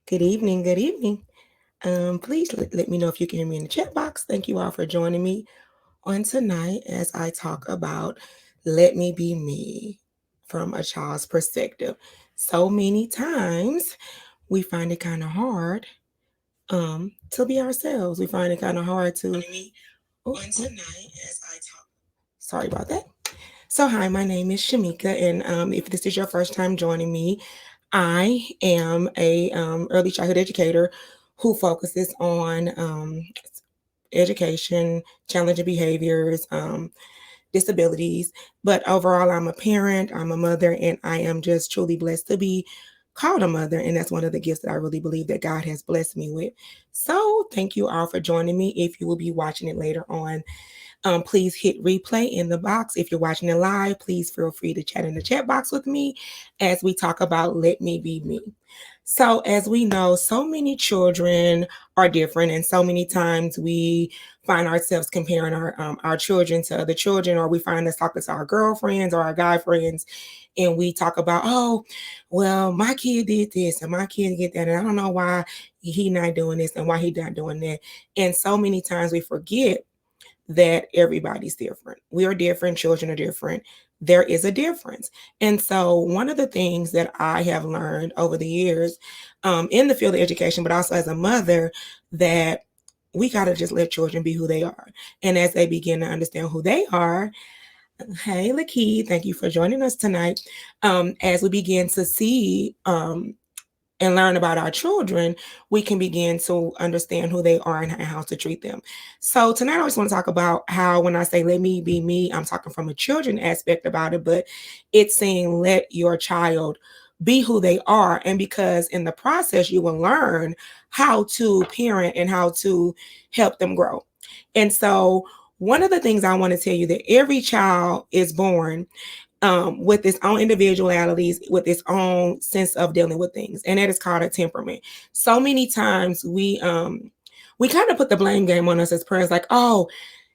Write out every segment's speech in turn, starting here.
Good evening. Good evening. Please let me know if you can hear me in the chat box. Thank you all for joining me on tonight as I talk about Let Me Be Me from a child's perspective. So many times we find it kind of hard to be ourselves. We find it kind of hard to on tonight as I talk. Sorry about that. So, hi, my name is Shamika, and if this is your first time joining me, I am a early childhood educator who focuses on education, challenging behaviors, disabilities. But overall, I'm a parent, I'm a mother, and I am just truly blessed to be called a mother. And that's one of the gifts that I really believe that God has blessed me with. So, thank you all for joining me. If you will be watching it later on, please hit replay in the box. If you're watching it live, please feel free to chat in the chat box with me as we talk about Let Me Be Me. So, as we know, so many children are different, and so many times we find ourselves comparing our children to other children, or we find us talking to our girlfriends or our guy friends, and we talk about, oh, well, my kid did this and my kid did that, and I don't know why he not doing this and why he not doing that. And so many times we forget that everybody's different. We are different, children are different. There is a difference. And so, one of the things that I have learned over the years in the field of education, but also as a mother, that we got to just let children be who they are. And as they begin to understand who they are, hey, Lakey, thank you for joining us tonight. As we begin to see and learn about our children, we can begin to understand who they are and how to treat them. So tonight I just want to talk about how when I say let me be me, I'm talking from a children aspect about it, but it's saying let your child be who they are. And because in the process, you will learn how to parent and how to help them grow. And so one of the things I want to tell you that every child is born with its own individualities, with its own sense of dealing with things, and that is called a temperament. So many times we kind of put the blame game on us as parents, like, oh,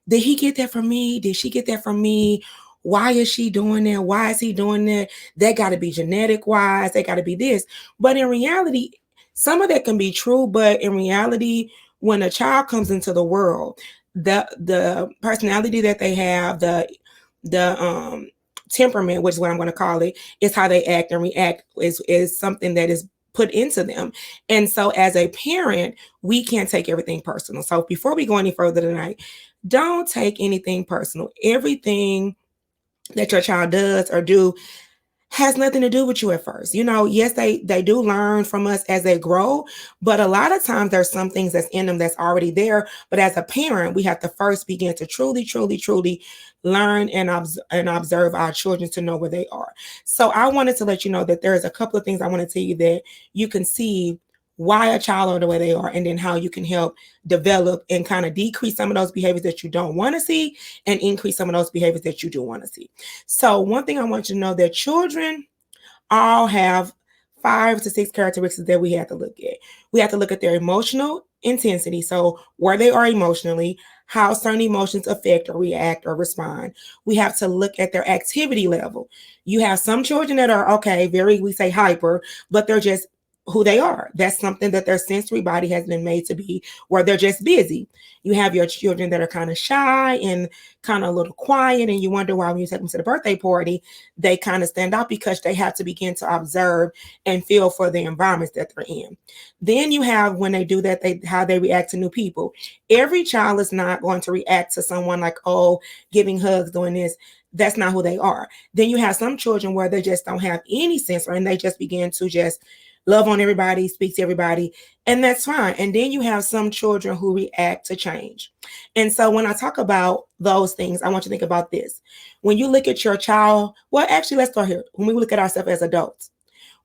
did he get that from me? Did she get that from me? Why is she doing that? Why is he doing that? That got to be genetic wise. They got to be this. But in reality, some of that can be true. But in reality, when a child comes into the world, the personality that they have, the temperament, which is what I'm going to call it, is how they act and react, is something that is put into them. And so as a parent, we can't take everything personal. So before we go any further tonight, don't take anything personal. Everything that your child does or do has nothing to do with you at first. You know, yes, they do learn from us as they grow, but a lot of times there's some things that's in them that's already there. But as a parent, we have to first begin to truly learn and observe our children to know where they are. So I wanted to let you know that there's a couple of things I want to tell you that you can see why a child are the way they are, and then how you can help develop and kind of decrease some of those behaviors that you don't want to see and increase some of those behaviors that you do want to see. So one thing I want you to know, that children all have 5 to 6 characteristics that we have to look at. We have to look at their emotional intensity. So where they are emotionally, how certain emotions affect or react or respond. We have to look at their activity level. You have some children that are, okay, we say hyper, but they're just who they are. That's something that their sensory body has been made to be, where they're just busy. You have your children that are kind of shy and kind of a little quiet, and you wonder why when you take them to the birthday party, they kind of stand out, because they have to begin to observe and feel for the environments that they're in. Then you have, when they do that, how they react to new people. Every child is not going to react to someone like, oh, giving hugs, doing this. That's not who they are. Then you have some children where they just don't have any sense, and they just begin to just love on everybody, speak to everybody, and that's fine. And then you have some children who react to change. And so when I talk about those things, I want you to think about this. When you look at your child, well, actually, let's start here. When we look at ourselves as adults,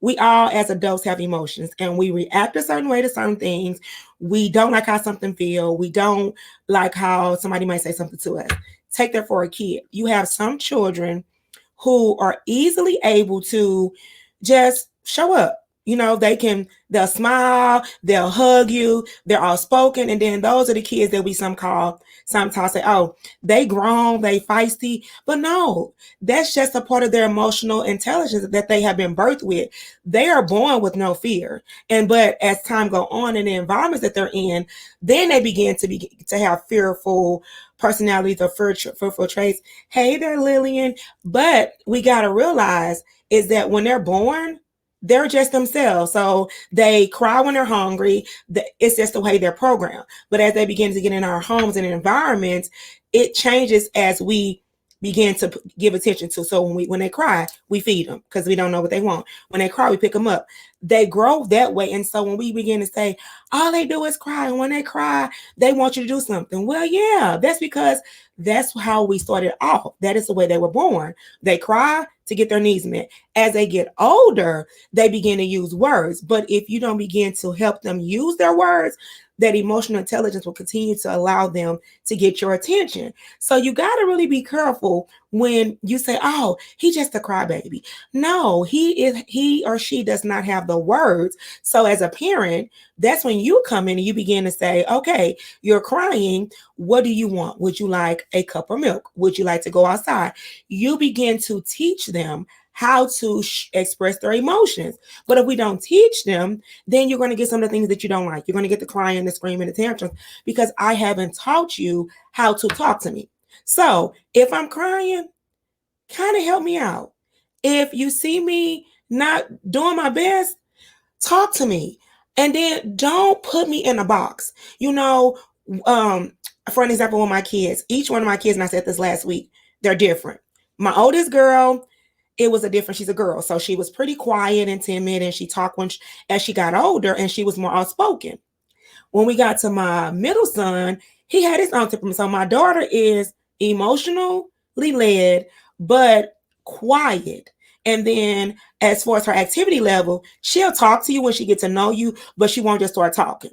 we all as adults have emotions, and we react a certain way to certain things. We don't like how something feels. We don't like how somebody might say something to us. Take that for a kid. You have some children who are easily able to just show up. They'll smile, they'll hug you, they're all spoken. And then those are the kids that we sometimes say, oh, they grown, they feisty. But no, that's just a part of their emotional intelligence that they have been birthed with. They are born with no fear. But as time go on in the environments that they're in, then they begin to have fearful personalities or fearful traits. Hey there, Lillian. But we got to realize is that when they're born, they're just themselves. So they cry when they're hungry. It's just the way they're programmed. But as they begin to get in our homes and environments, it changes as we begin to give attention to. So when they cry, we feed them because we don't know what they want. When they cry, we pick them up. They grow that way. And so when we begin to say, all they do is cry, and when they cry, they want you to do something. Well, yeah, that's because that's how we started off. That is the way they were born. They cry to get their needs met. As they get older, they begin to use words. But if you don't begin to help them use their words, that emotional intelligence will continue to allow them to get your attention. So you got to really be careful when you say, oh, he's just a crybaby. No, he or she does not have the words. So as a parent, that's when you come in and you begin to say, okay, you're crying. What do you want? Would you like a cup of milk? Would you like to go outside? You begin to teach them how to express their emotions. But if we don't teach them, then you're going to get some of the things that you don't like. You're going to get the crying, the screaming, the tantrums, because I haven't taught you how to talk to me. So if I'm crying, kind of help me out. If you see me not doing my best, talk to me. And then don't put me in a box. For an example, with my kids, each one of my kids, and I said this last week, they're different. My oldest girl, she's a girl. So she was pretty quiet and timid, and she talked as she got older, and she was more outspoken. When we got to my middle son, he had his own temperament. So my daughter is emotionally led, but quiet. And then as far as her activity level, she'll talk to you when she gets to know you, but she won't just start talking.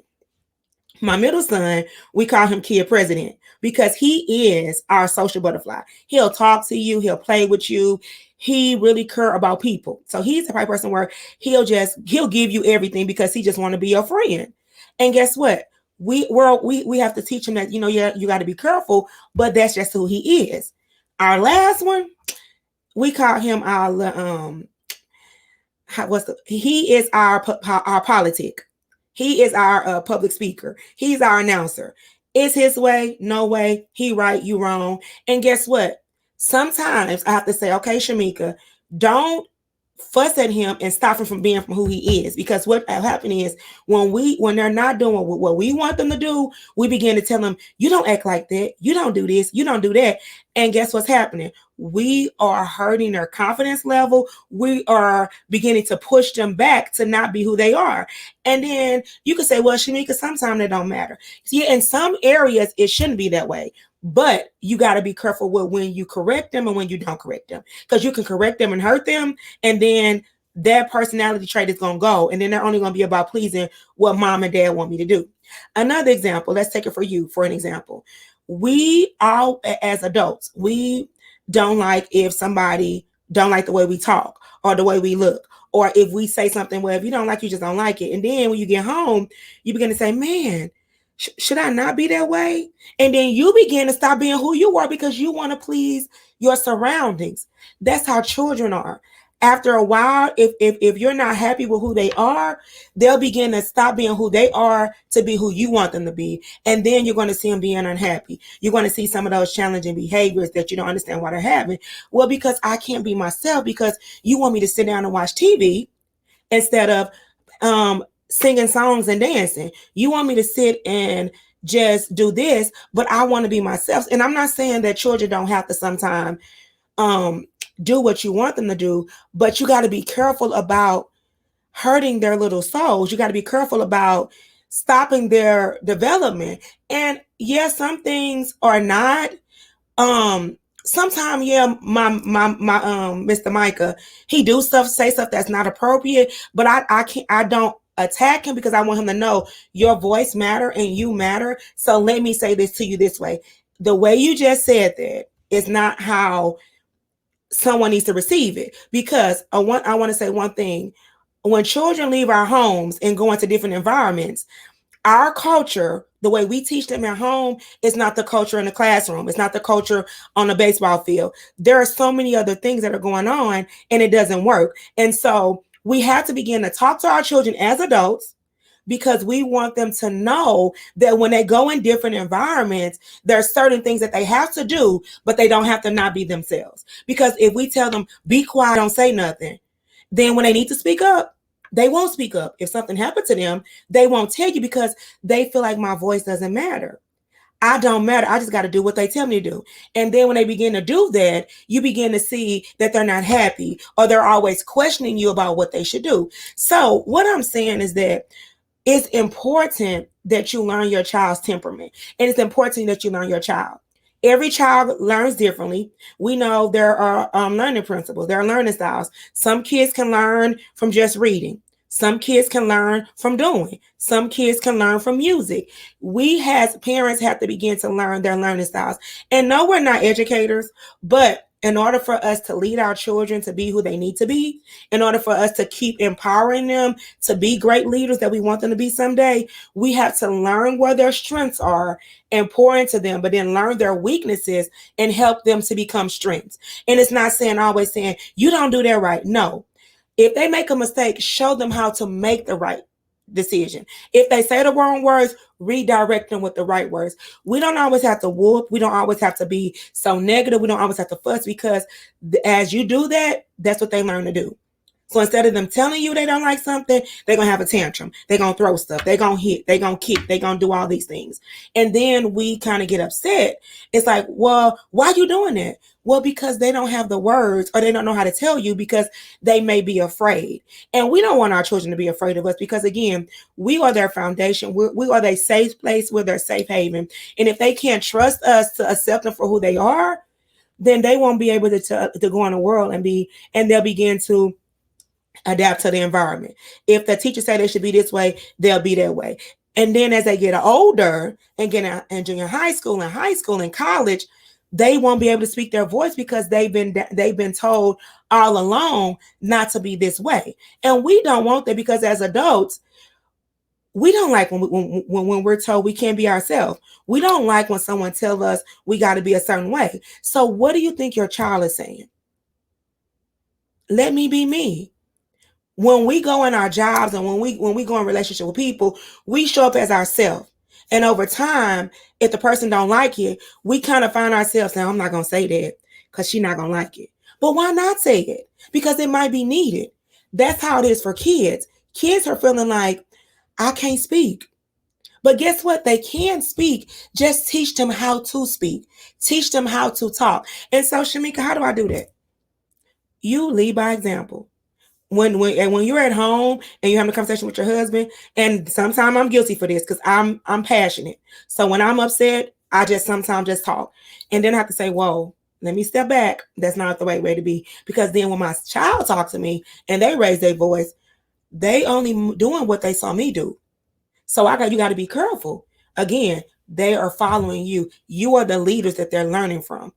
My middle son, we call him Kid President because he is our social butterfly. He'll talk to you. He'll play with you. He really care about people. So he's the type of person where he'll give you everything because he just want to be your friend. And guess what? We have to teach him that, you got to be careful, but that's just who he is. Our last one, we call him he is our politic. He is our public speaker. He's our announcer. It's his way, no way. He right, you wrong. And guess what? Sometimes I have to say, okay, Shamika, don't fuss at him and stop him from being from who he is. Because what happened is when they're not doing what we want them to do, we begin to tell them, you don't act like that. You don't do this. You don't do that. And guess what's happening? We are hurting their confidence level. We are beginning to push them back to not be who they are. And then you can say, well, Shamika, sometimes it don't matter. See, in some areas, it shouldn't be that way. But you got to be careful with when you correct them and when you don't correct them. Because you can correct them and hurt them, and then their personality trait is going to go. And then they're only going to be about pleasing what mom and dad want me to do. Another example, let's take it for you, for an example. We all, as adults, we don't like if somebody don't like the way we talk or the way we look. Or if we say something, well, if you don't like, you just don't like it. And then when you get home, you begin to say, man, should I not be that way? And then you begin to stop being who you are because you want to please your surroundings. That's how children are. After a while, if you're not happy with who they are, they'll begin to stop being who they are to be who you want them to be. And then you're going to see them being unhappy. You're going to see some of those challenging behaviors that you don't understand why they're having. Well, because I can't be myself because you want me to sit down and watch TV instead of singing songs and dancing. You want me to sit and just do this, but I want to be myself. And I'm not saying that children don't have to sometimes do what you want them to do, but you got to be careful about hurting their little souls. You got to be careful about stopping their development. And yes, some things are not. Sometimes, yeah, my Mr. Micah, he do say stuff that's not appropriate, but I don't attack him because I want him to know your voice matter and you matter. So let me say this to you this way. The way you just said that is not how someone needs to receive it, because I want to say one thing. When children leave our homes and go into different environments, our culture, the way we teach them at home, is not the culture in the classroom. It's not the culture on the baseball field. There are so many other things that are going on, and it doesn't work. And so we have to begin to talk to our children as adults, because we want them to know that when they go in different environments, there are certain things that they have to do, but they don't have to not be themselves. Because if we tell them, be quiet, don't say nothing, then when they need to speak up, they won't speak up. If something happened to them, they won't tell you because they feel like my voice doesn't matter. I don't matter. I just got to do what they tell me to do. And then when they begin to do that, you begin to see that they're not happy, or they're always questioning you about what they should do. So what I'm saying is that it's important that you learn your child's temperament, and it's important that you learn your child. Every child learns differently. We know there are learning principles, there are learning styles. Some kids can learn from just reading. Some kids can learn from doing. Some kids can learn from music. We as parents have to begin to learn their learning styles. And no, we're not educators, but in order for us to lead our children to be who they need to be, in order for us to keep empowering them to be great leaders that we want them to be someday, we have to learn where their strengths are and pour into them, but then learn their weaknesses and help them to become strengths. And it's not saying, always saying, you don't do that right. No. If they make a mistake, show them how to make the right decision. If they say the wrong words, redirect them with the right words. We don't always have to whoop. We don't always have to be so negative. We don't always have to fuss, because as you do that, that's what they learn to do. So instead of them telling you they don't like something, they're going to have a tantrum. They're going to throw stuff. They're going to hit. They're going to kick. They're going to do all these things. And then we kind of get upset. It's like, well, why are you doing that? Well, because they don't have the words, or they don't know how to tell you, because they may be afraid. And we don't want our children to be afraid of us, because, again, we are their foundation. We are their safe place. We're their safe haven. And if they can't trust us to accept them for who they are, then they won't be able to go in the world and they'll begin to adapt to the environment. If the teacher say they should be this way, they'll be that way. And then as they get older and get in junior high school and college, they won't be able to speak their voice, because they've been told all along not to be this way. And we don't want that, because as adults, we don't like when we're told we can't be ourselves. We don't like when someone tells us we got to be a certain way. So what do you think your child is saying? Let me be me. When we go in our jobs and when we go in relationship with people, we show up as ourselves. And over time, if the person don't like it, we kind of find ourselves saying, I'm not going to say that because she's not going to like it. But why not say it? Because it might be needed. That's how it is for kids. Kids are feeling like, I can't speak. But guess what? They can speak. Just teach them how to speak. Teach them how to talk. And so, Shamika, how do I do that? You lead by example. When you're at home and you're having a conversation with your husband, and sometimes I'm guilty for this because I'm passionate. So when I'm upset, I just sometimes just talk. And then I have to say, whoa, let me step back. That's not the right way to be. Because then when my child talks to me and they raise their voice, they only doing what they saw me do. So you got to be careful. Again, they are following you. You are the leaders that they're learning from.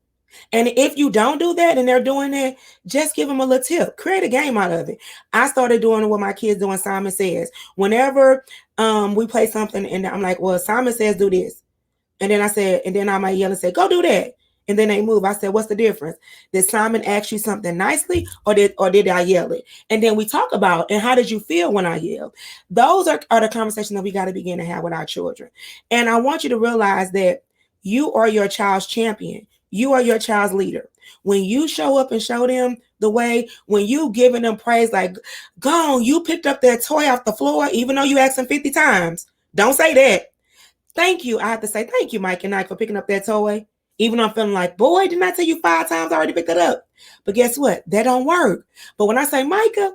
And if you don't do that and they're doing that, just give them a little tip. Create a game out of it. I started doing what my kids do when Simon Says. Whenever we play something and I'm like, well, Simon Says do this. And then I might yell and say, go do that. And then they move. I said, what's the difference? Did Simon ask you something nicely, or did I yell it? And then we talk about, and how did you feel when I yelled? Those are the conversations that we got to begin to have with our children. And I want you to realize that you are your child's champion. You are your child's leader. When you show up and show them the way, when you giving them praise, like, go on, you picked up that toy off the floor, even though you asked them 50 times. Don't say that. Thank you. I have to say thank you, Mike and Ike, for picking up that toy. Even though I'm feeling like, boy, didn't I tell you 5 times I already picked it up? But guess what? That don't work. But when I say, Micah,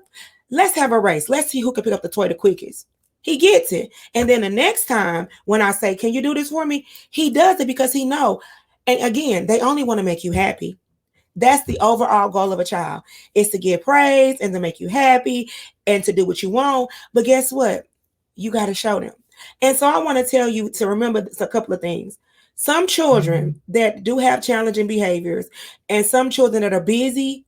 let's have a race. Let's see who can pick up the toy the quickest. He gets it. And then the next time when I say, can you do this for me? He does it because he know. And again, they only want to make you happy. That's the overall goal of a child, is to get praise and to make you happy and to do what you want. But guess what? You got to show them. And so I want to tell you to remember a couple of things. Some children that do have challenging behaviors and some children that are busy,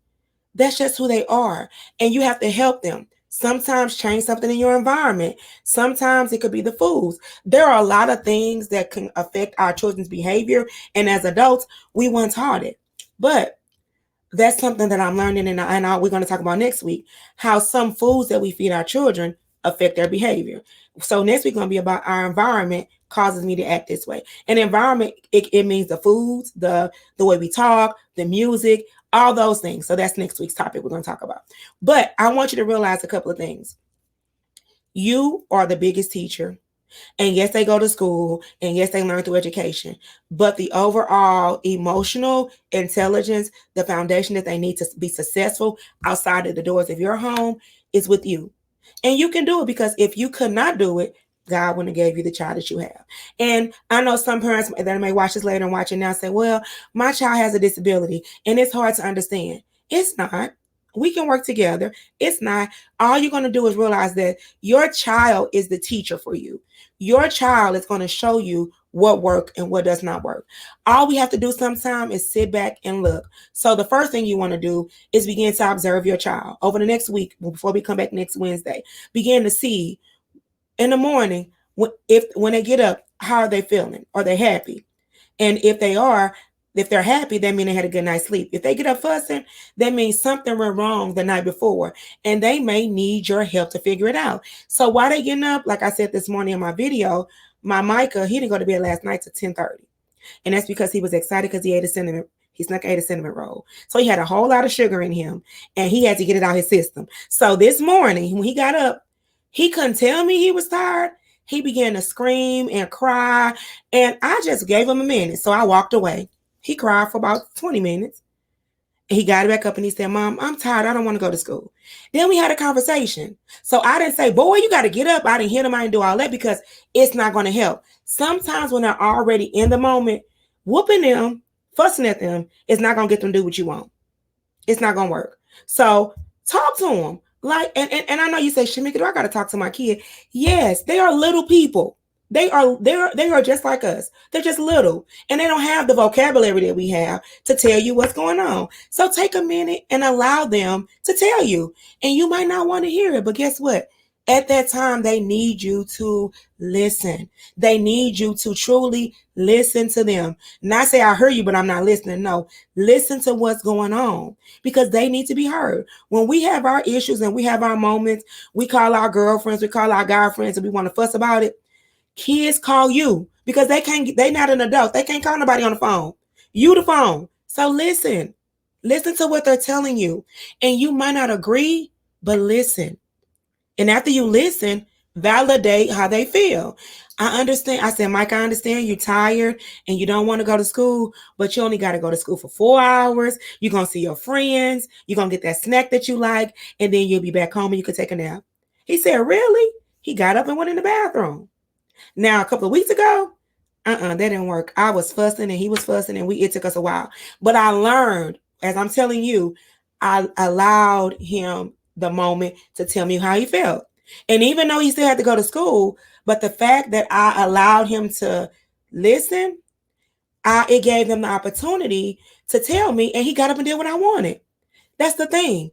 that's just who they are. And you have to help them. Sometimes change something in your environment. Sometimes it could be the foods. There are a lot of things that can affect our children's behavior. And as adults, we once taught it. But that's something that I'm learning, and we're going to talk about next week how some foods that we feed our children affect their behavior. So next week going to be about our environment causes me to act this way. And environment, it means the foods, the way we talk, the music, all those things. So that's next week's topic we're going to talk about. But I want you to realize a couple of things. You are the biggest teacher. And yes, they go to school, and yes, they learn through education. But the overall emotional intelligence, the foundation that they need to be successful outside of the doors of your home is with you. And you can do it, because if you could not do it, God wouldn't have gave you the child that you have. And I know some parents that may watch this later and watch it now say, well, my child has a disability and it's hard to understand. It's not. We can work together. It's not. All you're going to do is realize that your child is the teacher for you. Your child is going to show you what works and what does not work. All we have to do sometimes is sit back and look. So the first thing you want to do is begin to observe your child over the next week, before we come back next Wednesday. Begin to see in the morning, when they get up, how are they feeling? Are they happy? And if they're happy, that means they had a good night's sleep. If they get up fussing, that means something went wrong the night before, and they may need your help to figure it out. So while they getting up, like I said this morning in my video, my Micah, he didn't go to bed last night till 10:30. And that's because he was excited because he snuck ate a cinnamon roll. So he had a whole lot of sugar in him, and he had to get it out his system. So this morning, when he got up, he couldn't tell me he was tired. He began to scream and cry, and I just gave him a minute. So I walked away. He cried for about 20 minutes. He got back up and he said, Mom, I'm tired. I don't want to go to school. Then we had a conversation. So I didn't say, boy, you got to get up. I didn't hit him. I didn't do all that, because it's not going to help. Sometimes when they're already in the moment, whooping them, fussing at them, is not going to get them to do what you want. It's not going to work. So talk to them. Like, and I know you say, Shamika, do I got to talk to my kid? Yes, they are little people. They are just like us. They're just little, and they don't have the vocabulary that we have to tell you what's going on. So take a minute and allow them to tell you. And you might not want to hear it, but guess what? At that time, they need you to listen. They need you to truly listen to them. Not say, I heard you, but I'm not listening. No, listen to what's going on, because they need to be heard. When we have our issues and we have our moments, we call our girlfriends, we call our guy friends, and we want to fuss about it. Kids call you because they're not an adult. They can't call nobody on the phone. You the phone. So listen to what they're telling you. And you might not agree, but listen. And after you listen, validate how they feel. I understand. I said, Mike, I understand you're tired and you don't want to go to school, but you only got to go to school for 4 hours. You're going to see your friends. You're going to get that snack that you like, and then you'll be back home and you can take a nap. He said, really? He got up and went in the bathroom. Now, a couple of weeks ago, that didn't work. I was fussing and he was fussing, and it took us a while. But I learned, as I'm telling you, I allowed him the moment to tell me how he felt. And even though he still had to go to school, but the fact that I allowed him to listen, it gave him the opportunity to tell me, and he got up and did what I wanted. That's the thing.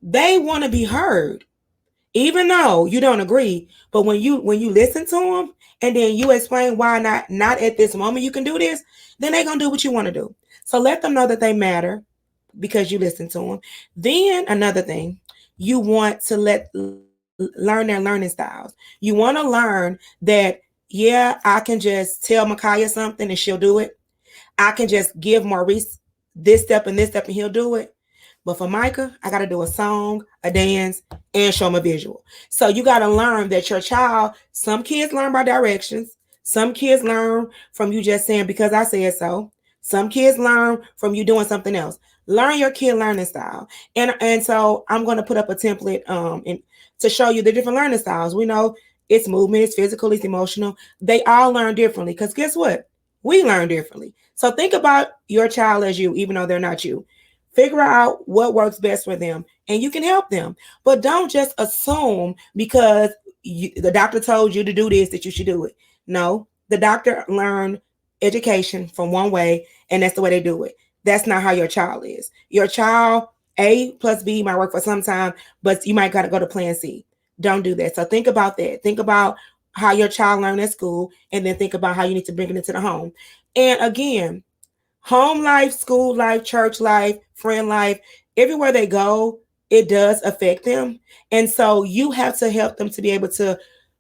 They want to be heard, even though you don't agree. But when you listen to them and then you explain why not at this moment you can do this, then they're going to do what you want to do. So let them know that they matter because you listen to them. Then another thing, you want to learn their learning styles. You want to learn that, yeah, I can just tell Micaiah something and she'll do it. I can just give Maurice this step and he'll do it. But for Micah, I got to do a song, a dance, and show them a visual. So you got to learn that your child, some kids learn by directions. Some kids learn from you just saying, because I said so. Some kids learn from you doing something else. Learn your kid learning style. And so I'm going to put up a template to show you the different learning styles. We know it's movement, it's physical, it's emotional. They all learn differently, because guess what? We learn differently. So think about your child as you, even though they're not you. Figure out what works best for them, and you can help them. But don't just assume because the doctor told you to do this that you should do it. No, the doctor learned education from one way, and that's the way they do it. That's not how your child is. Your child, A plus B might work for some time, but you might got to go to plan C. Don't do that. So think about that. Think about how your child learned at school, and then think about how you need to bring it into the home. And again, home life, school life, church life, friend life, everywhere they go, it does affect them. And so you have to help them to be able to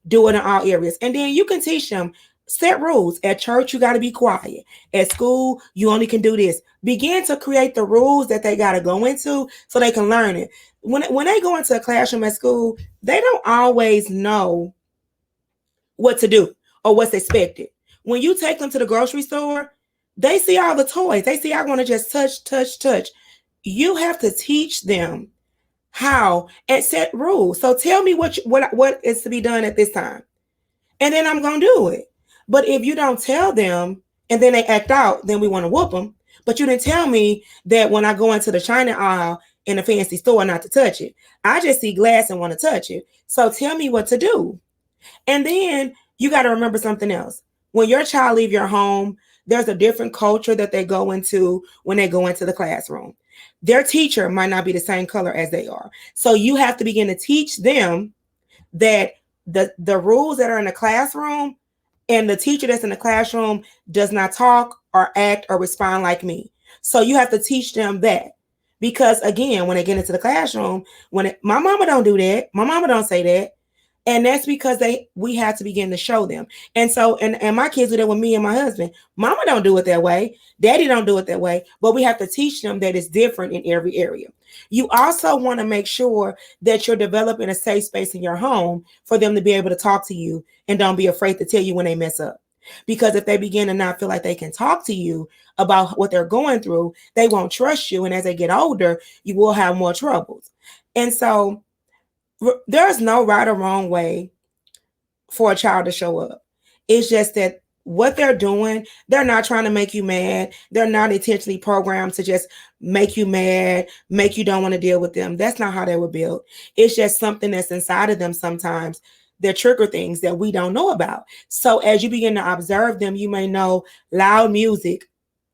do it in all areas. And then you can teach them, set rules. At church, you got to be quiet. At school, you only can do this. Begin to create the rules that they got to go into so they can learn it. When they go into a classroom at school, they don't always know what to do or what's expected. When you take them to the grocery store, they see all the toys. They see I want to just touch, touch, touch. You have to teach them how and set rules. So tell me what is to be done at this time, and then I'm gonna do it. But if you don't tell them and then they act out, then we want to whoop them. But you didn't tell me that when I go into the china aisle in a fancy store not to touch it. I just see glass and want to touch it. So tell me what to do. And then you got to remember something else. When your child leave your home, there's a different culture that they go into when they go into the classroom. Their teacher might not be the same color as they are. So you have to begin to teach them that the rules that are in the classroom and the teacher that's in the classroom does not talk or act or respond like me. So you have to teach them that. Because again, when they get into the classroom, my mama don't do that. My mama don't say that. And that's because we had to begin to show them. And so, and my kids do that with me and my husband. Mama don't do it that way. Daddy don't do it that way. But we have to teach them that it's different in every area. You also want to make sure that you're developing a safe space in your home for them to be able to talk to you and don't be afraid to tell you when they mess up. Because if they begin to not feel like they can talk to you about what they're going through, they won't trust you. And as they get older, you will have more troubles. And so there's no right or wrong way for a child to show up. It's just that what they're doing, they're not trying to make you mad. They're not intentionally programmed to just make you mad, make you don't want to deal with them. That's not how they were built. It's just something that's inside of them sometimes that trigger things that we don't know about. So as you begin to observe them, you may know loud music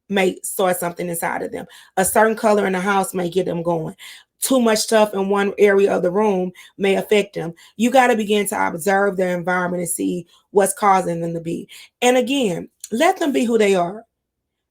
may start something inside of them. A certain color in the house may get them going. Too much stuff in one area of the room may affect them. You got to begin to observe their environment and see what's causing them to be. And again, let them be who they are.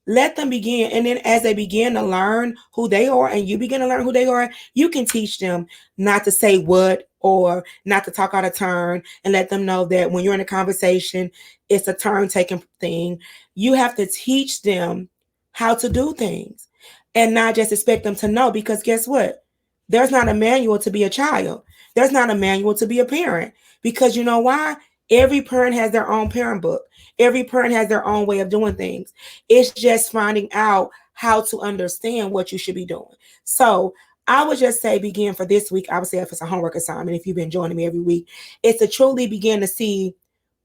Let them begin. And then as they begin to learn who they are and you begin to learn who they are, you can teach them not to say what or not to talk out of turn, and let them know that when you're in a conversation, it's a turn taking thing. You have to teach them how to do things and not just expect them to know, because guess what? There's not a manual to be a child. There's not a manual to be a parent, because you know why? Every parent has their own parent book. Every parent has their own way of doing things. It's just finding out how to understand what you should be doing. So I would just say begin for this week. I would say if it's a homework assignment, if you've been joining me every week, it's to truly begin to see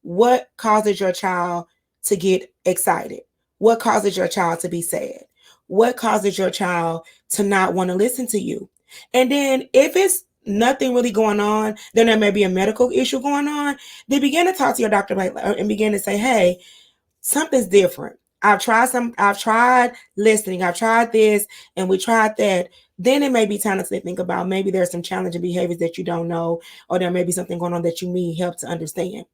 what causes your child to get excited. What causes your child to be sad? What causes your child to not want to listen to you? And then if it's nothing really going on, then there may be a medical issue going on. Then begin to talk to your doctor and begin to say, hey, something's different. I've tried listening, I've tried this, and we tried that. Then it may be time to think about maybe there's some challenging behaviors that you don't know, or there may be something going on that you need help to understand.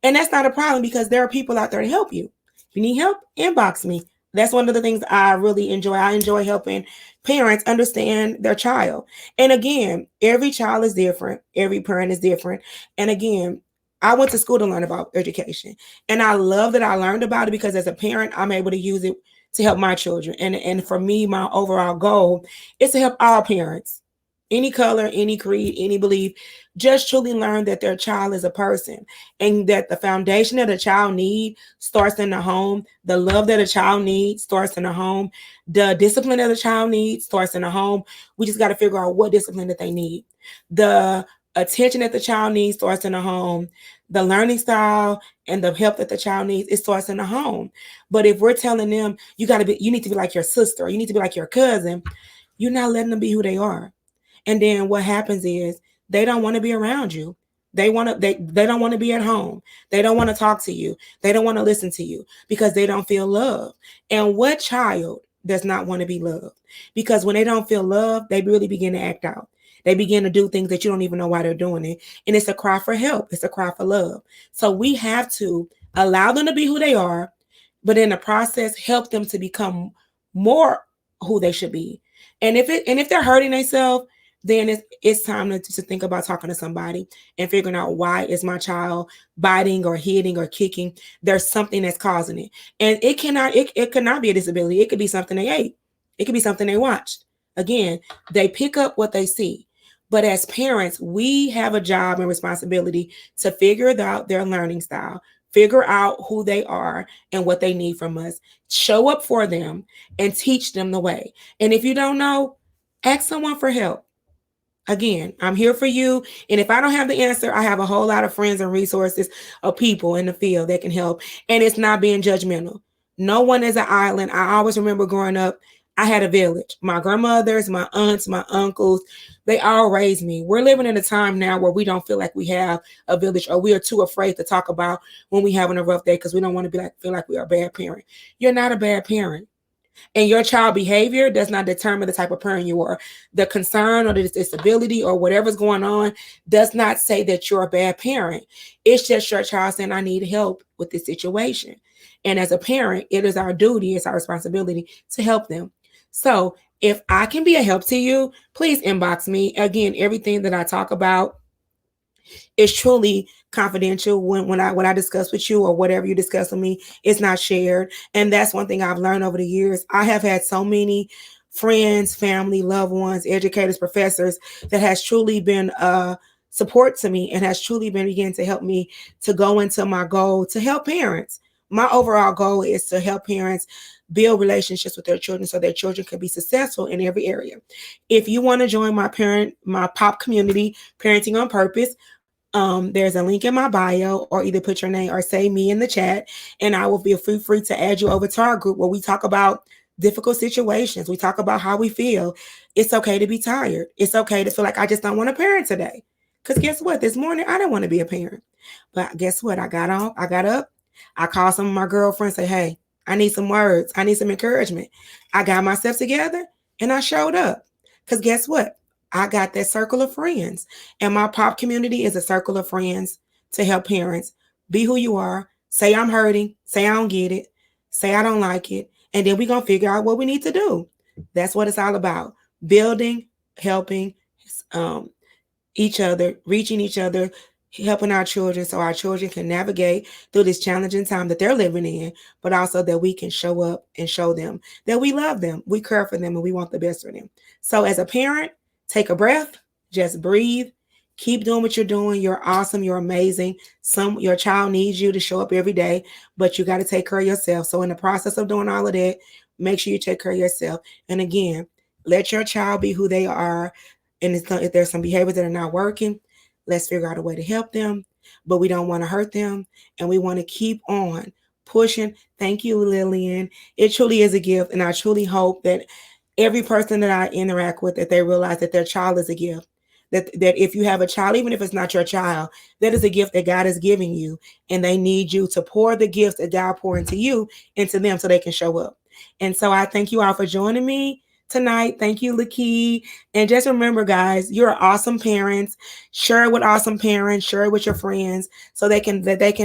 And that's not a problem, because there are people out there to help you. If you need help, inbox me. That's one of the things I really enjoy. I enjoy helping parents understand their child. And again, every child is different. Every parent is different. And again, I went to school to learn about education. And I love that I learned about it, because as a parent, I'm able to use it to help my children. And for me, my overall goal is to help all parents, any color, any creed, any belief, just truly learn that their child is a person, and that the foundation that a child needs starts in the home. The love that a child needs starts in the home. The discipline that a child needs starts in the home. We just got to figure out what discipline that they need. The attention that the child needs starts in the home. The learning style and the help that the child needs, it starts in the home. But if we're telling them you need to be like your sister, you need to be like your cousin, you're not letting them be who they are. And then what happens is they don't want to be around you. They don't want to be at home. They don't want to talk to you. They don't want to listen to you because they don't feel loved. And what child does not want to be loved? Because when they don't feel loved, they really begin to act out. They begin to do things that you don't even know why they're doing it. And it's a cry for help. It's a cry for love. So we have to allow them to be who they are, but in the process, help them to become more who they should be. And if they're hurting themselves, then it's time to think about talking to somebody and figuring out, why is my child biting or hitting or kicking? There's something that's causing it. And it could not be a disability. It could be something they ate. It could be something they watched. Again, they pick up what they see. But as parents, we have a job and responsibility to figure out their learning style, figure out who they are and what they need from us, show up for them, and teach them the way. And if you don't know, ask someone for help. Again, I'm here for you. And if I don't have the answer, I have a whole lot of friends and resources of people in the field that can help. And it's not being judgmental. No one is an island. I always remember growing up, I had a village. My grandmothers, my aunts, my uncles, they all raised me. We're living in a time now where we don't feel like we have a village, or we are too afraid to talk about when we're having a rough day because we don't want to feel like we are a bad parent. You're not a bad parent. And your child behavior does not determine the type of parent you are. The concern or the disability or whatever's going on does not say that you're a bad parent. It's just your child saying, I need help with this situation. And as a parent, it is our duty, it's our responsibility to help them. So if I can be a help to you, please inbox me. Again, everything that I talk about is truly confidential. When I discuss with you, or whatever you discuss with me, it's not shared. And that's one thing I've learned over the years. I have had so many friends, family, loved ones, educators, professors that has truly been support to me and has truly been beginning to help me to go into my goal to help parents. My overall goal is to help parents build relationships with their children so their children can be successful in every area. If you want to join my pop community, Parenting on Purpose, there's a link in my bio, or either put your name or say me in the chat, and I will feel free to add you over to our group where we talk about difficult situations. We talk about how we feel. It's okay to be tired. It's okay to feel like I just don't want to parent today. Because guess what? This morning, I didn't want to be a parent. But guess what? I got up, I called some of my girlfriends, say, hey, I need some words. I need some encouragement. I got myself together and I showed up. Because guess what? I got that circle of friends. And my pop community is a circle of friends to help parents be who you are. Say I'm hurting. Say I don't get it. Say I don't like it. And then we're going to figure out what we need to do. That's what it's all about. Building, helping each other, reaching each other, helping our children so our children can navigate through this challenging time that they're living in, but also that we can show up and show them that we love them, we care for them, and we want the best for them. So as a parent, take a breath, just breathe, keep doing what you're doing. You're awesome. You're amazing. Your child needs you to show up every day, but you got to take care of yourself. So in the process of doing all of that, make sure you take care of yourself. And again, let your child be who they are. And if there's some behaviors that are not working, let's figure out a way to help them, but we don't want to hurt them. And we want to keep on pushing. Thank you, Lillian. It truly is a gift. And I truly hope that every person that I interact with, that they realize that their child is a gift. That if you have a child, even if it's not your child, that is a gift that God is giving you. And they need you to pour the gifts that God pour into you, into them so they can show up. And so I thank you all for joining me tonight. Thank you, Lakey. And just remember, guys, you're awesome parents. Share it with awesome parents. Share it with your friends so they can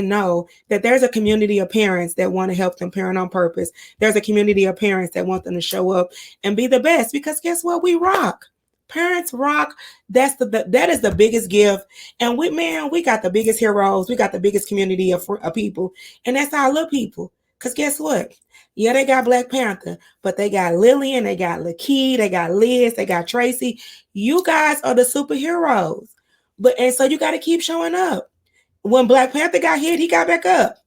know that there's a community of parents that want to help them parent on purpose. There's a community of parents that want them to show up and be the best, because guess what? We rock. Parents rock. That is the biggest gift. And we got the biggest heroes. We got the biggest community of people. And that's our little people. Because guess what? Yeah, they got Black Panther, but they got Lillian, they got Lakey, they got Liz, they got Tracy. You guys are the superheroes. And so you got to keep showing up. When Black Panther got hit, he got back up.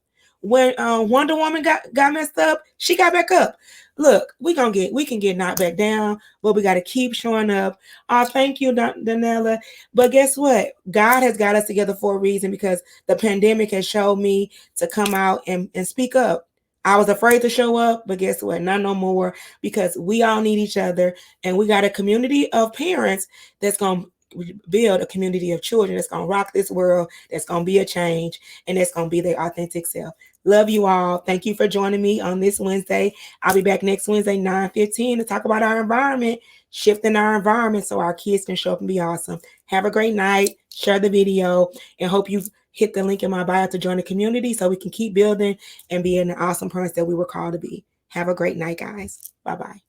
When Wonder Woman got messed up, she got back up. Look, we can get knocked back down, but we got to keep showing up. Thank you, Danella. But guess what? God has got us together for a reason, because the pandemic has showed me to come out and speak up. I was afraid to show up, but guess what? Not no more, because we all need each other, and we got a community of parents that's going to build a community of children that's going to rock this world, that's going to be a change, and that's going to be their authentic self. Love you all. Thank you for joining me on this Wednesday. I'll be back next Wednesday, 9:15, to talk about our environment. shifting our environment so our kids can show up and be awesome. Have a great night. Share the video, and hope you've hit the link in my bio to join the community so we can keep building and being the awesome parents that we were called to be. Have a great night, guys. Bye bye.